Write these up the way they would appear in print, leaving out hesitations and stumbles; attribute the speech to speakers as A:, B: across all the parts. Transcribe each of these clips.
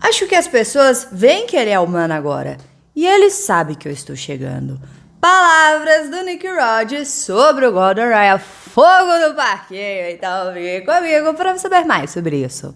A: Acho que as pessoas veem que ele é humano agora. E ele sabe que eu estou chegando. Palavras do Nick Rhodes sobre o Gordon Raya, fogo no parquinho. Então vem comigo para saber mais sobre isso.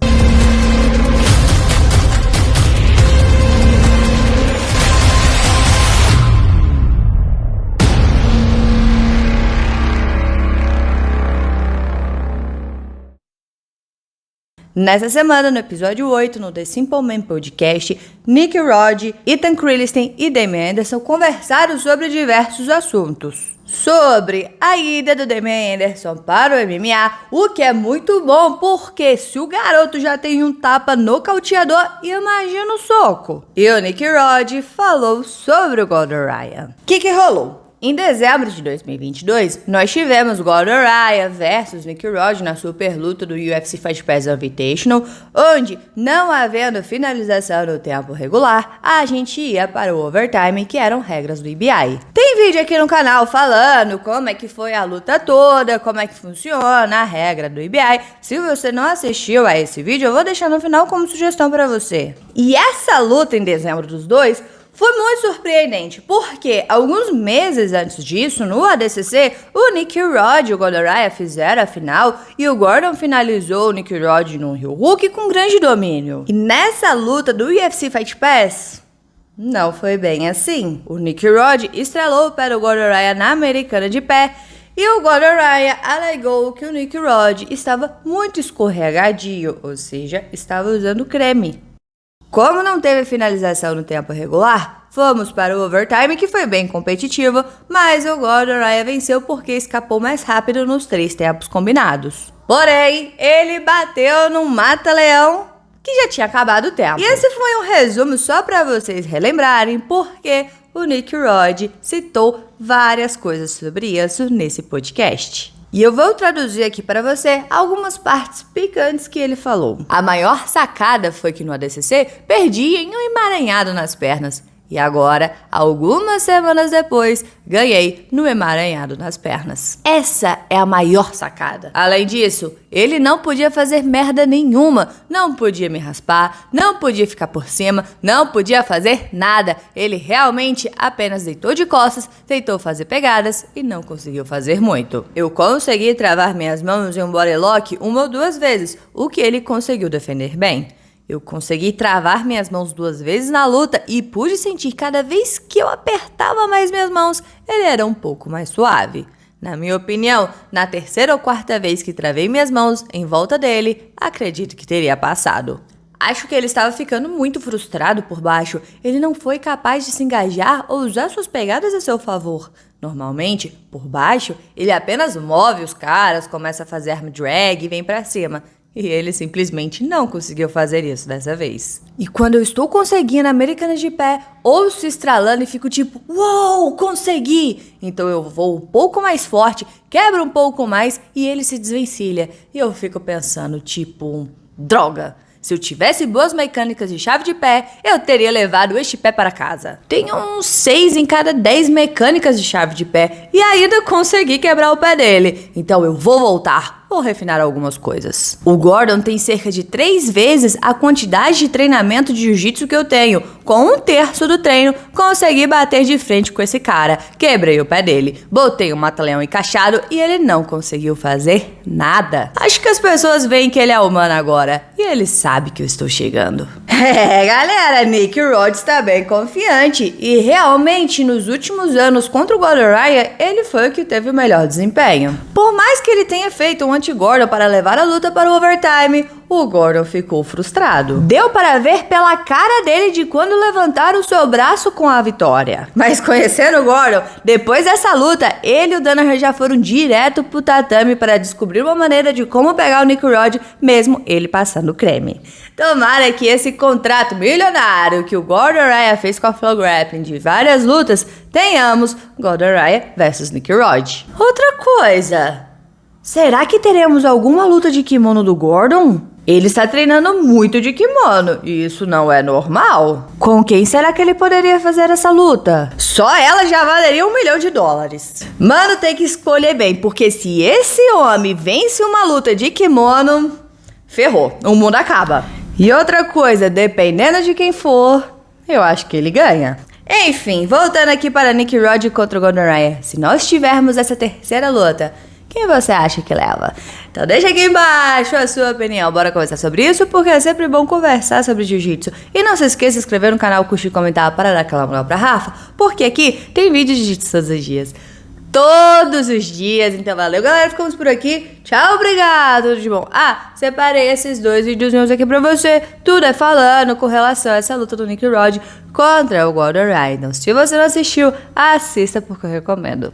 A: Nessa semana, no episódio 8, no The Simple Man Podcast, Nick Rhodes, Ethan Crelinsten e Damien Anderson conversaram sobre diversos assuntos. Sobre a ida do Damien Anderson para o MMA, o que é muito bom, porque se o garoto já tem um tapa nocauteador, imagina o soco. E o Nick Rhodes falou sobre o Gordon Raya. O que rolou? Em dezembro de 2022, nós tivemos Gordon Raya versus Nick Rhodes na super luta do UFC Fight Pass Invitational, onde, não havendo finalização no tempo regular, a gente ia para o overtime, que eram regras do IBI. Tem vídeo aqui no canal falando como é que foi a luta toda, como é que funciona a regra do IBI. Se você não assistiu a esse vídeo, eu vou deixar no final como sugestão para você. E essa luta em dezembro dos dois foi muito surpreendente, porque alguns meses antes disso, no ADCC, o Nick Rhodes e o Gordon Raya fizeram a final e o Gordon finalizou o Nick Rhodes no heel hook com grande domínio. E nessa luta do UFC Fight Pass, não foi bem assim. O Nick Rhodes estrelou para o Gordon Raya na americana de pé e o Gordon Raya alegou que o Nick Rhodes estava muito escorregadio, ou seja, estava usando creme. Como não teve finalização no tempo regular, fomos para o overtime, que foi bem competitivo, mas o Gordon Raya venceu porque escapou mais rápido nos 3 tempos combinados. Porém, ele bateu num mata-leão que já tinha acabado o tempo. E esse foi um resumo só para vocês relembrarem, porque o Nick Rhodes citou várias coisas sobre isso nesse podcast. E eu vou traduzir aqui para você algumas partes picantes que ele falou. A maior sacada foi que no ADCC perdi em um emaranhado nas pernas. E agora, algumas semanas depois, ganhei no emaranhado nas pernas. Essa é a maior sacada. Além disso, ele não podia fazer merda nenhuma. Não podia me raspar, não podia ficar por cima, não podia fazer nada. Ele realmente apenas deitou de costas, tentou fazer pegadas e não conseguiu fazer muito. Eu consegui travar minhas mãos em um bodylock 1 ou 2 vezes, o que ele conseguiu defender bem. Eu consegui travar minhas mãos 2 vezes na luta e pude sentir cada vez que eu apertava mais minhas mãos, ele era um pouco mais suave. Na minha opinião, na 3ª ou 4ª vez que travei minhas mãos em volta dele, acredito que teria passado. Acho que ele estava ficando muito frustrado por baixo. Ele não foi capaz de se engajar ou usar suas pegadas a seu favor. Normalmente, por baixo, ele apenas move os caras, começa a fazer arm drag e vem pra cima. E ele simplesmente não conseguiu fazer isso dessa vez. E quando eu estou conseguindo americanas de pé, ouço estralando e fico tipo, uou, consegui! Então eu vou um pouco mais forte, quebro um pouco mais e ele se desvencilha. E eu fico pensando, tipo, droga! Se eu tivesse boas mecânicas de chave de pé, eu teria levado este pé para casa. Tenho uns 6 em cada 10 mecânicas de chave de pé e ainda consegui quebrar o pé dele. Então eu vou voltar. Vou refinar algumas coisas. O Gordon tem cerca de 3 vezes a quantidade de treinamento de jiu-jitsu que eu tenho. Com 1/3 do treino, consegui bater de frente com esse cara. Quebrei o pé dele, botei o mata-leão encaixado e ele não conseguiu fazer nada. Acho que as pessoas veem que ele é humano agora e ele sabe que eu estou chegando. Galera, Nick Rhodes tá bem confiante e realmente nos últimos anos contra o Gordon Raya, ele foi o que teve o melhor desempenho. Por mais que ele tenha feito um anti-Gordon para levar a luta para o overtime, o Gordon ficou frustrado. Deu para ver pela cara dele de quando levantaram o seu braço com a vitória. Mas conhecendo o Gordon, depois dessa luta, ele e o Danaher já foram direto pro tatame para descobrir uma maneira de como pegar o Nick Rhodes, mesmo ele passando creme. Tomara que esse contrato milionário que o Gordon Raya fez com a Flow Grappling de várias lutas, tenhamos Gordon Raya versus Nick Rhodes. Outra coisa, será que teremos alguma luta de kimono do Gordon? Ele está treinando muito de kimono, e isso não é normal. Com quem será que ele poderia fazer essa luta? Só ela já valeria $1 milhão. Mano, tem que escolher bem, porque se esse homem vence uma luta de kimono, ferrou, o mundo acaba. E outra coisa, dependendo de quem for, eu acho que ele ganha. Enfim, voltando aqui para Nick Rod contra o Gordon Ryan. Se nós tivermos essa terceira luta, quem você acha que leva? Então deixa aqui embaixo a sua opinião. Bora conversar sobre isso, porque é sempre bom conversar sobre jiu-jitsu. E não se esqueça de se inscrever no canal, curtir e comentar para dar aquela moral pra Rafa, porque aqui tem vídeo de jiu-jitsu todos os dias. Todos os dias, então valeu galera, ficamos por aqui, tchau, obrigado, tudo de bom. Separei esses 2 videozinhos aqui pra você, tudo é falando com relação a essa luta do Nick Rod contra o Gordon Ryan. Então, se você não assistiu, assista porque eu recomendo.